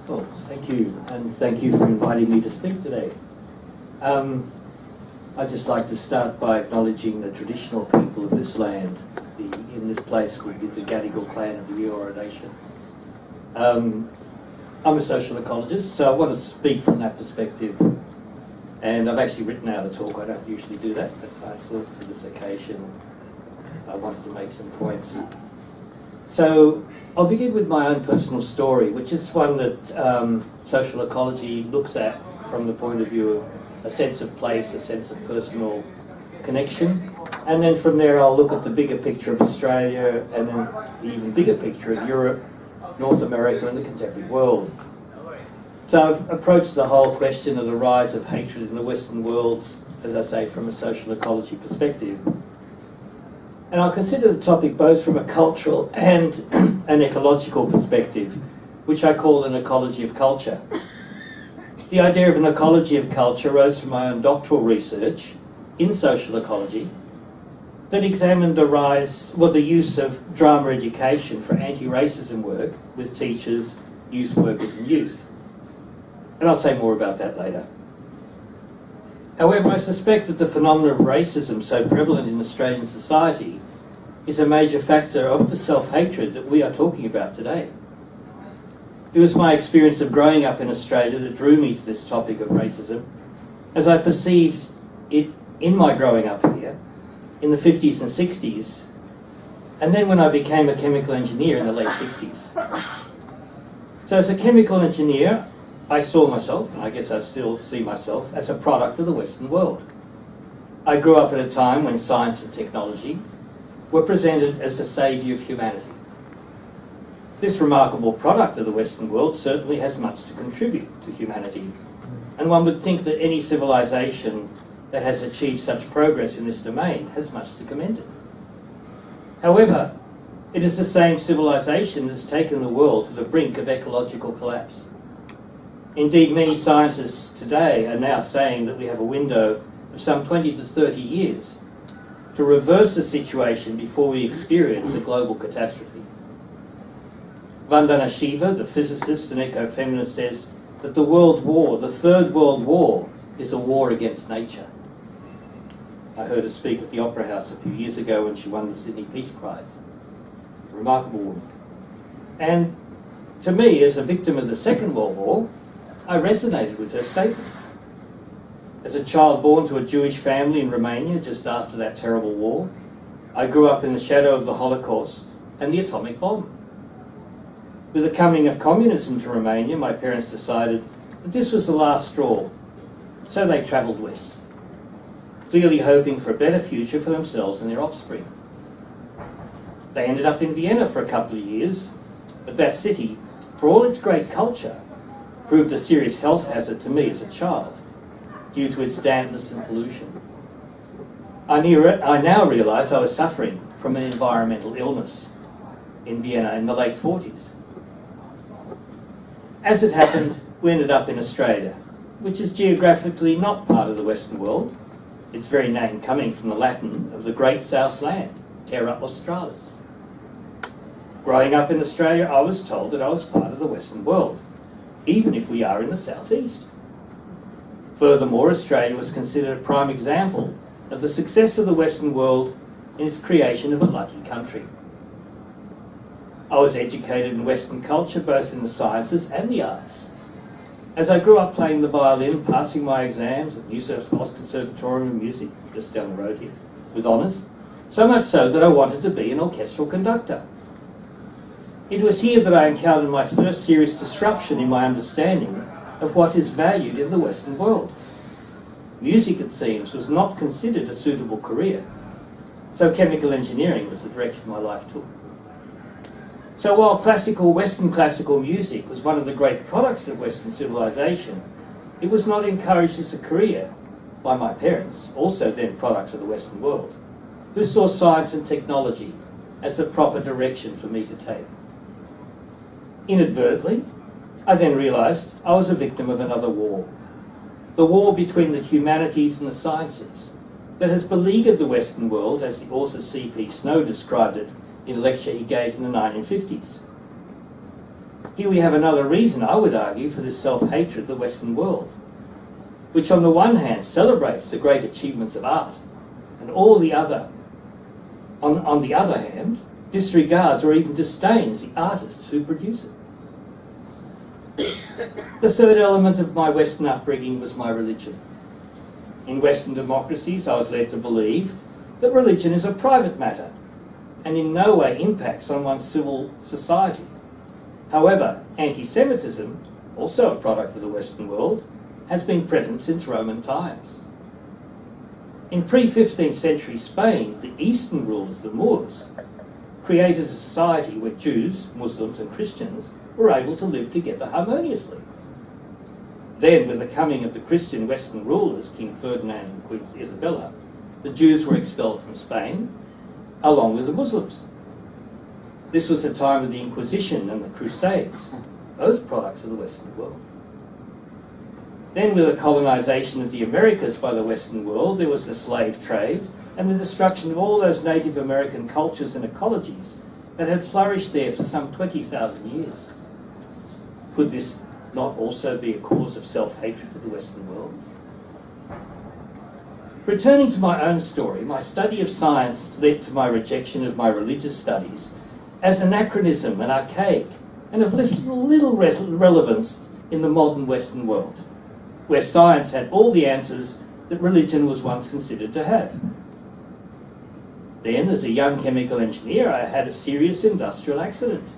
Well, thank you, and thank you for inviting me to speak today. I'd just like to start by acknowledging the traditional people of this land. In this place would be the Gadigal clan of the Eora Nation. I'm a social ecologist, so I want to speak from that perspective. And I've actually written out a talk. I don't usually do that, but I thought for this occasion I wanted to make some points. So I'll begin with my own personal story, which is one that social ecology looks at from the point of view of a sense of place, a sense of personal connection. And then from there I'll look at the bigger picture of Australia and then the even bigger picture of Europe, North America and the contemporary world. So I've approached the whole question of the rise of hatred in the Western world, as I say, from a social ecology perspective. And I'll consider the topic both from a cultural and an ecological perspective, which I call an ecology of culture. The idea of an ecology of culture arose from my own doctoral research in social ecology that examined the use of drama education for anti-racism work with teachers, youth workers and youth. And I'll say more about that later. However, I suspect that the phenomenon of racism so prevalent in Australian society is a major factor of the self-hatred that we are talking about today. It was my experience of growing up in Australia that drew me to this topic of racism, as I perceived it in my growing up here in the 50s and 60s, and then when I became a chemical engineer in the late 60s. So as a chemical engineer, I saw myself, and I guess I still see myself, as a product of the Western world. I grew up at a time when science and technology were presented as the saviour of humanity. This remarkable product of the Western world certainly has much to contribute to humanity, and one would think that any civilization that has achieved such progress in this domain has much to commend it. However, it is the same civilization that has taken the world to the brink of ecological collapse. Indeed, many scientists today are now saying that we have a window of some 20 to 30 years to reverse the situation before we experience a global catastrophe. Vandana Shiva, the physicist and ecofeminist, says that the world war, the Third World War, is a war against nature. I heard her speak at the Opera House a few years ago when she won the Sydney Peace Prize. A remarkable woman. And to me, as a victim of the Second World War, I resonated with her statement. As a child born to a Jewish family in Romania just after that terrible war, I grew up in the shadow of the Holocaust and the atomic bomb. With the coming of communism to Romania, my parents decided that this was the last straw, so they travelled west, clearly hoping for a better future for themselves and their offspring. They ended up in Vienna for a couple of years, but that city, for all its great culture, proved a serious health hazard to me as a child due to its dampness and pollution. I now realise I was suffering from an environmental illness in Vienna in the late 40s. As it happened, we ended up in Australia, which is geographically not part of the Western world, its very name coming from the Latin of the Great South Land, Terra Australis. Growing up in Australia, I was told that I was part of the Western world, even if we are in the southeast. Furthermore, Australia was considered a prime example of the success of the Western world in its creation of a lucky country. I was educated in Western culture, both in the sciences and the arts. As I grew up playing the violin, passing my exams at New South Wales Conservatorium of Music, just down the road here, with honours, so much so that I wanted to be an orchestral conductor. It was here that I encountered my first serious disruption in my understanding of what is valued in the Western world. Music, it seems, was not considered a suitable career, so chemical engineering was the direction my life took. So while Western classical music was one of the great products of Western civilization, it was not encouraged as a career by my parents, also then products of the Western world, who saw science and technology as the proper direction for me to take. Inadvertently, I then realised I was a victim of another war. The war between the humanities and the sciences that has beleaguered the Western world, as the author C.P. Snow described it in a lecture he gave in the 1950s. Here we have another reason, I would argue, for this self-hatred of the Western world, which on the one hand celebrates the great achievements of art, and all the other, on the other hand, disregards or even disdains the artists who produce it. The third element of my Western upbringing was my religion. In Western democracies, I was led to believe that religion is a private matter and in no way impacts on one's civil society. However, anti-Semitism, also a product of the Western world, has been present since Roman times. In pre-15th century Spain, the Eastern rulers, the Moors, created a society where Jews, Muslims and Christians were able to live together harmoniously. Then, with the coming of the Christian Western rulers, King Ferdinand and Queen Isabella, the Jews were expelled from Spain, along with the Muslims. This was the time of the Inquisition and the Crusades, both products of the Western world. Then, with the colonisation of the Americas by the Western world, there was the slave trade and the destruction of all those Native American cultures and ecologies that had flourished there for some 20,000 years. Could this not also be a cause of self-hatred of the Western world? Returning to my own story, my study of science led to my rejection of my religious studies as anachronism and archaic and of little relevance in the modern Western world, where science had all the answers that religion was once considered to have. Then, as a young chemical engineer, I had a serious industrial accident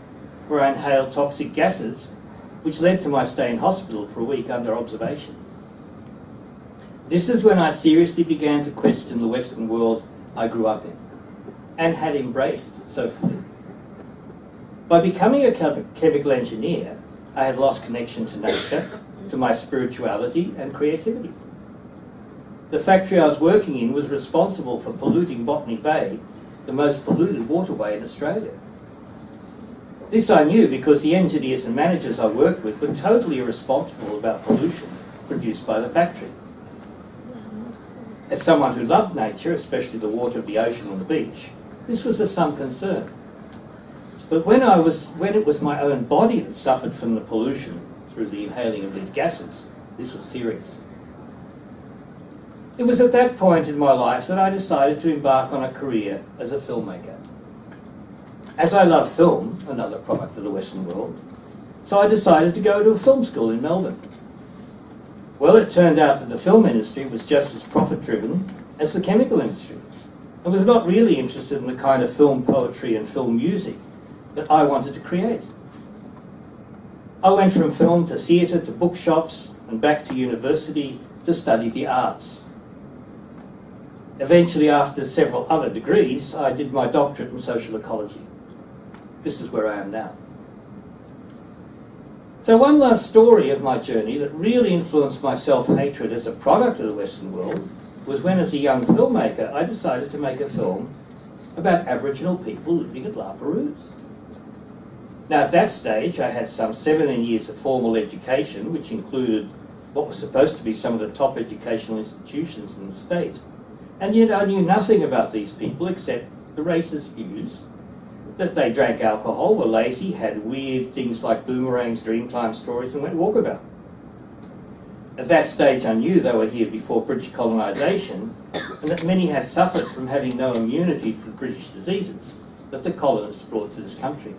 where I inhaled toxic gases, which led to my stay in hospital for a week under observation. This is when I seriously began to question the Western world I grew up in and had embraced so fully. By becoming a chemical engineer, I had lost connection to nature, to my spirituality and creativity. The factory I was working in was responsible for polluting Botany Bay, the most polluted waterway in Australia. This I knew because the engineers and managers I worked with were totally irresponsible about pollution produced by the factory. As someone who loved nature, especially the water of the ocean and the beach, this was of some concern. But when it was my own body that suffered from the pollution through the inhaling of these gases, this was serious. It was at that point in my life that I decided to embark on a career as a filmmaker. As I love film, another product of the Western world, so I decided to go to a film school in Melbourne. Well, it turned out that the film industry was just as profit-driven as the chemical industry, and was not really interested in the kind of film poetry and film music that I wanted to create. I went from film to theatre to bookshops and back to university to study the arts. Eventually, after several other degrees, I did my doctorate in social ecology. This is where I am now. So one last story of my journey that really influenced my self-hatred as a product of the Western world was when, as a young filmmaker, I decided to make a film about Aboriginal people living at La Perouse. Now, at that stage, I had some 17 years of formal education, which included what was supposed to be some of the top educational institutions in the state. And yet I knew nothing about these people except the racist views that they drank alcohol, were lazy, had weird things like boomerangs, dreamtime stories, and went walkabout. At that stage I knew they were here before British colonisation, and that many had suffered from having no immunity to the British diseases that the colonists brought to this country.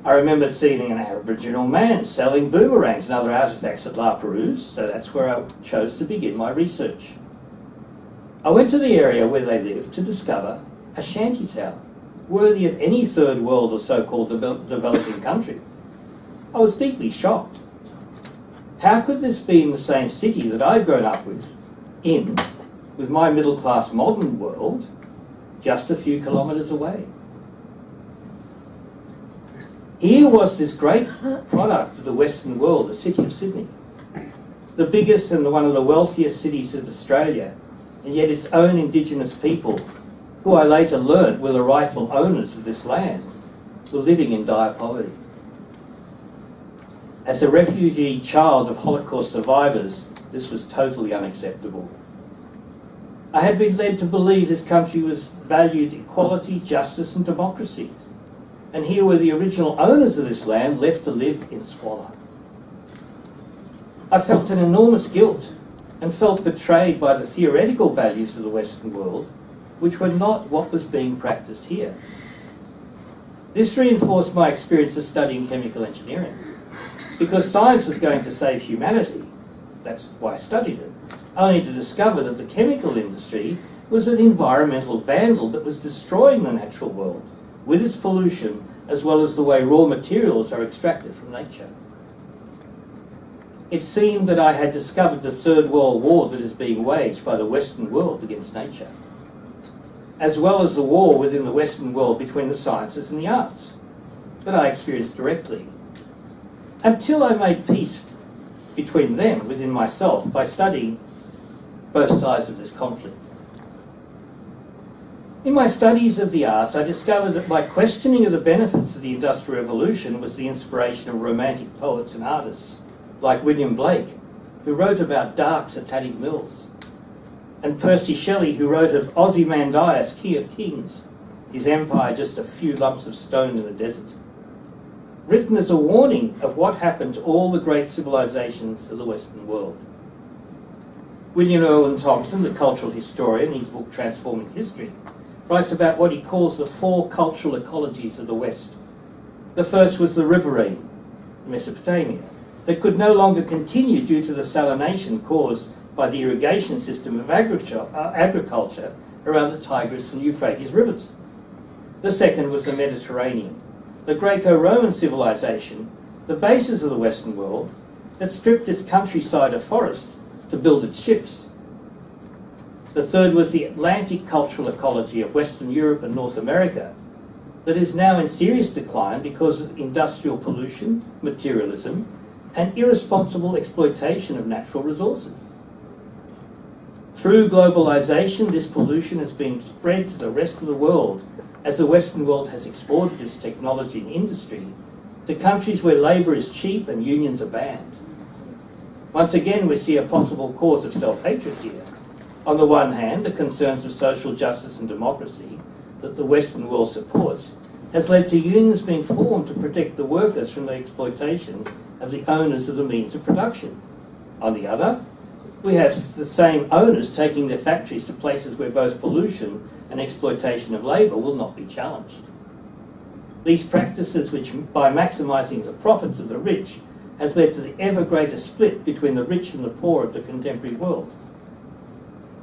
I remember seeing an Aboriginal man selling boomerangs and other artefacts at La Perouse, so that's where I chose to begin my research. I went to the area where they lived to discover a shanty town, worthy of any third world or so-called developing country. I was deeply shocked. How could this be in the same city that I'd grown up with my middle-class modern world, just a few kilometres away? Here was this great product of the Western world, the city of Sydney, the biggest and one of the wealthiest cities of Australia, and yet its own Indigenous people, who I later learnt were the rightful owners of this land, were living in dire poverty. As a refugee child of Holocaust survivors, this was totally unacceptable. I had been led to believe this country valued equality, justice and democracy, and here were the original owners of this land left to live in squalor. I felt an enormous guilt and felt betrayed by the theoretical values of the Western world, which were not what was being practiced here. This reinforced my experience of studying chemical engineering. Because science was going to save humanity, that's why I studied it, only to discover that the chemical industry was an environmental vandal that was destroying the natural world with its pollution, as well as the way raw materials are extracted from nature. It seemed that I had discovered the Third World War that is being waged by the Western world against nature, as well as the war within the Western world between the sciences and the arts, that I experienced directly, until I made peace between them within myself by studying both sides of this conflict. In my studies of the arts, I discovered that my questioning of the benefits of the Industrial Revolution was the inspiration of romantic poets and artists like William Blake, who wrote about dark satanic mills, and Percy Shelley, who wrote of Ozymandias, King of Kings, his empire just a few lumps of stone in the desert, written as a warning of what happened to all the great civilizations of the Western world. William Owen Thompson, the cultural historian, in his book Transforming History, writes about what he calls the four cultural ecologies of the West. The first was the riverine, Mesopotamia, that could no longer continue due to the salination caused by the irrigation system of agriculture around the Tigris and Euphrates rivers. The second was the Mediterranean, the Greco-Roman civilization, the basis of the Western world, that stripped its countryside of forest to build its ships. The third was the Atlantic cultural ecology of Western Europe and North America, that is now in serious decline because of industrial pollution, materialism, and irresponsible exploitation of natural resources. Through globalization, this pollution has been spread to the rest of the world as the Western world has exported its technology and industry to countries where labour is cheap and unions are banned. Once again, we see a possible cause of self-hatred here. On the one hand, the concerns of social justice and democracy that the Western world supports has led to unions being formed to protect the workers from the exploitation of the owners of the means of production. On the other, we have the same owners taking their factories to places where both pollution and exploitation of labour will not be challenged. These practices, which by maximising the profits of the rich, has led to the ever greater split between the rich and the poor of the contemporary world.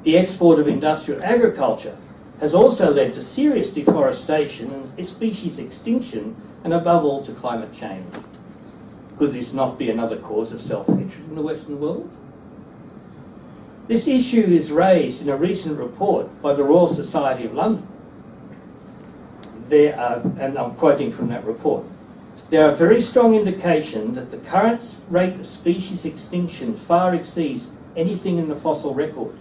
The export of industrial agriculture has also led to serious deforestation and species extinction, and above all to climate change. Could this not be another cause of self-hatred in the Western world? This issue is raised in a recent report by the Royal Society of London. And I'm quoting from that report, there are very strong indications that the current rate of species extinction far exceeds anything in the fossil record.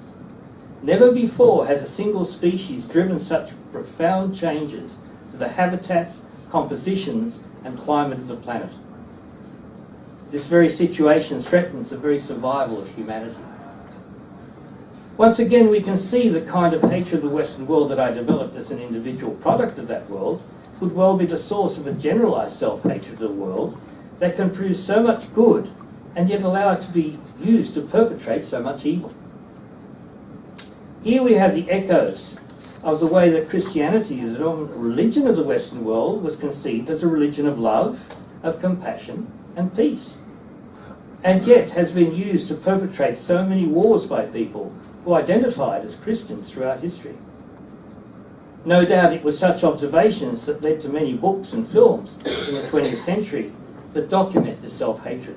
Never before has a single species driven such profound changes to the habitats, compositions, and climate of the planet. This very situation threatens the very survival of humanity. Once again, we can see the kind of hatred of the Western world that I developed as an individual product of that world could well be the source of a generalised self-hatred of the world that can produce so much good and yet allow it to be used to perpetrate so much evil. Here we have the echoes of the way that Christianity, the dominant religion of the Western world, was conceived as a religion of love, of compassion and peace, and yet has been used to perpetrate so many wars by people who identified as Christians throughout history. No doubt it was such observations that led to many books and films in the 20th century that document this self-hatred.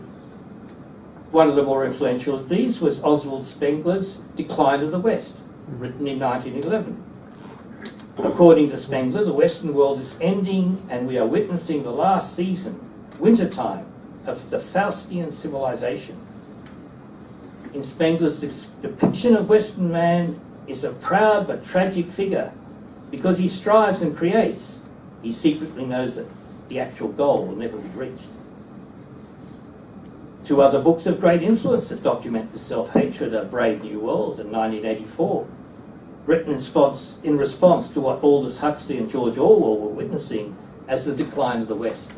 One of the more influential of these was Oswald Spengler's Decline of the West, written in 1911. According to Spengler, the Western world is ending and we are witnessing the last season, wintertime, of the Faustian civilization. In Spengler's depiction of Western man is a proud but tragic figure. Because he strives and creates, he secretly knows that the actual goal will never be reached. Two other books of great influence that document the self-hatred are Brave New World in 1984, written in response to what Aldous Huxley and George Orwell were witnessing as the decline of the West.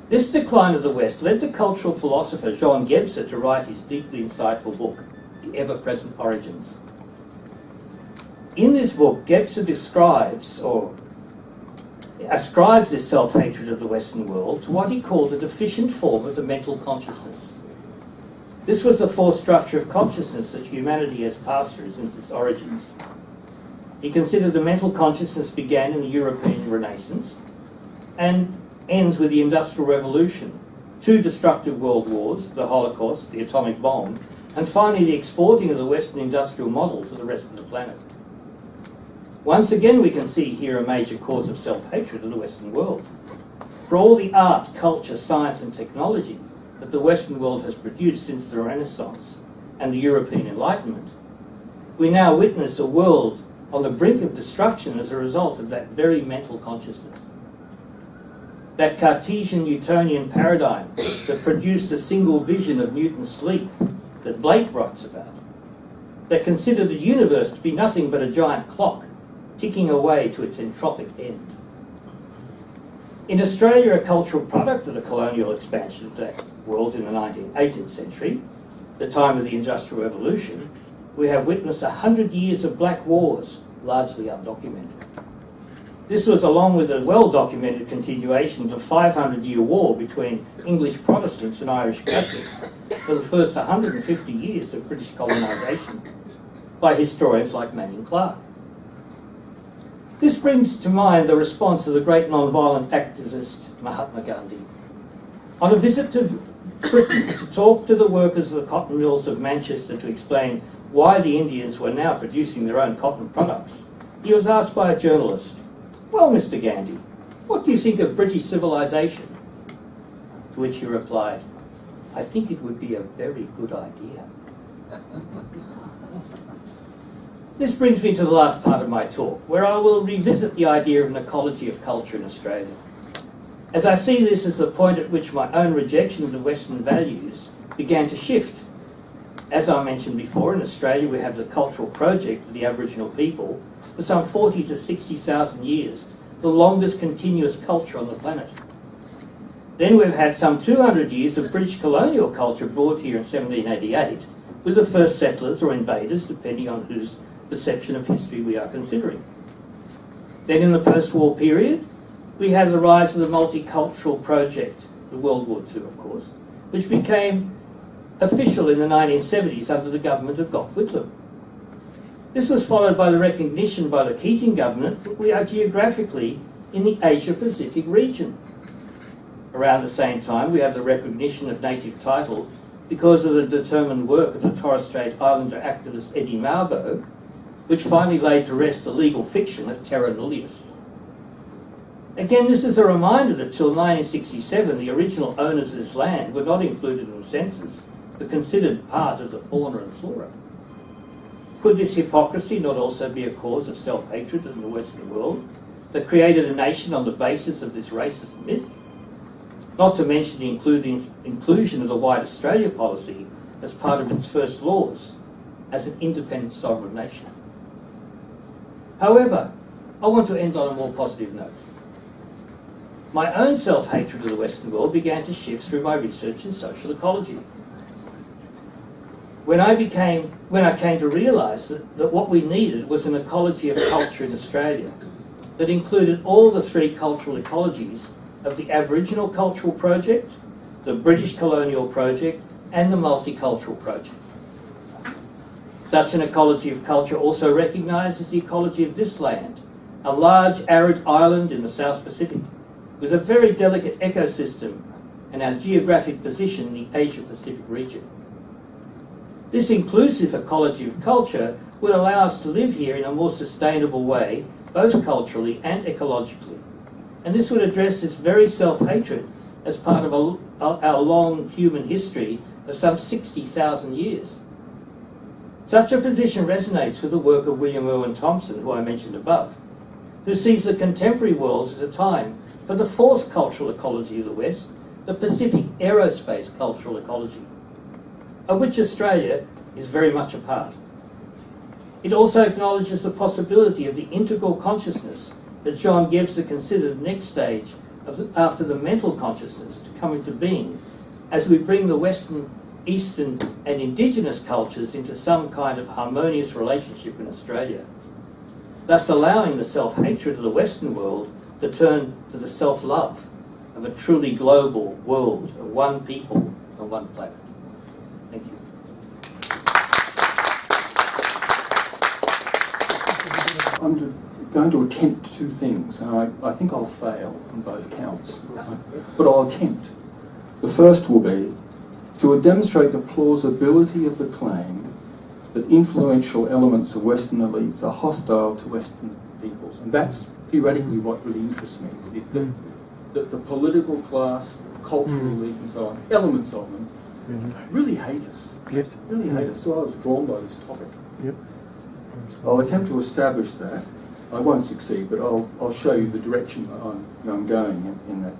This decline of the West led the cultural philosopher Jean Gebser to write his deeply insightful book, The Ever-Present Origins. In this book, Gebser describes or ascribes this self-hatred of the Western world to what he called a deficient form of the mental consciousness. This was the fourth structure of consciousness that humanity has passed through since its origins. He considered the mental consciousness began in the European Renaissance and ends with the Industrial Revolution, two destructive world wars, the Holocaust, the atomic bomb, and finally the exporting of the Western industrial model to the rest of the planet. Once again, we can see here a major cause of self-hatred of the Western world. For all the art, culture, science and technology that the Western world has produced since the Renaissance and the European Enlightenment, we now witness a world on the brink of destruction as a result of that very mental consciousness. That Cartesian Newtonian paradigm that produced a single vision of Newton's sleep that Blake writes about, that considered the universe to be nothing but a giant clock ticking away to its entropic end. In Australia, a cultural product of the colonial expansion of that world in the 18th century, the time of the Industrial Revolution, we have witnessed 100 years of black wars, largely undocumented. This was along with a well-documented continuation of the 500-year war between English Protestants and Irish Catholics for the first 150 years of British colonisation by historians like Manning Clark. This brings to mind the response of the great non-violent activist Mahatma Gandhi. On a visit to Britain to talk to the workers of the cotton mills of Manchester to explain why the Indians were now producing their own cotton products, he was asked by a journalist, "Well, Mr. Gandhi, what do you think of British civilization?" To which he replied, "I think it would be a very good idea." This brings me to the last part of my talk, where I will revisit the idea of an ecology of culture in Australia. As I see this as the point at which my own rejections of Western values began to shift. As I mentioned before, in Australia we have the cultural project of the Aboriginal people for some 40 to 60,000 years, the longest continuous culture on the planet. Then we've had some 200 years of British colonial culture brought here in 1788, with the first settlers or invaders, depending on whose perception of history we are considering. Then in the post-war period, we had the rise of the multicultural project, the World War II of course, which became official in the 1970s under the government of Gough Whitlam. This was followed by the recognition by the Keating government that we are geographically in the Asia-Pacific region. Around the same time, we have the recognition of native title because of the determined work of the Torres Strait Islander activist Eddie Maubo, which finally laid to rest the legal fiction of terra nullius. Again, this is a reminder that till 1967, the original owners of this land were not included in the census, but considered part of the fauna and flora. Could this hypocrisy not also be a cause of self-hatred in the Western world that created a nation on the basis of this racist myth? Not to mention the inclusion of the White Australia policy as part of its first laws as an independent sovereign nation. However, I want to end on a more positive note. My own self-hatred of the Western world began to shift through my research in social ecology. When I came to realise that what we needed was an ecology of culture in Australia that included all the three cultural ecologies of the Aboriginal Cultural Project, the British Colonial Project, and the Multicultural Project. Such an ecology of culture also recognises the ecology of this land, a large arid island in the South Pacific, with a very delicate ecosystem and our geographic position in the Asia-Pacific region. This inclusive ecology of culture would allow us to live here in a more sustainable way, both culturally and ecologically. And this would address this very self-hatred as part of our long human history of some 60,000 years. Such a position resonates with the work of William Irwin Thompson, who I mentioned above, who sees the contemporary world as a time for the fourth cultural ecology of the West, the Pacific Aerospace Cultural Ecology, of which Australia is very much a part. It also acknowledges the possibility of the integral consciousness that John Gebser considered the next stage after the mental consciousness to come into being as we bring the Western, Eastern and Indigenous cultures into some kind of harmonious relationship in Australia, thus allowing the self-hatred of the Western world to turn to the self-love of a truly global world of one people and one planet. Thank you. I'm going to attempt two things, and I think I'll fail on both counts, but I'll attempt. The first will be to demonstrate the plausibility of the claim that influential elements of Western elites are hostile to Western peoples, and that's theoretically what really interests me. The political class, the cultural elite and so on, elements of them, really hate us. Yes. Really hate us, so I was drawn by this topic. Yep. I'll attempt to establish that. I won't succeed, but I'll show you the direction that I'm going in that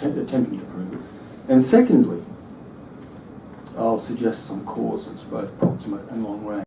attempting to prove it. And secondly, I'll suggest some causes, both proximate and long range.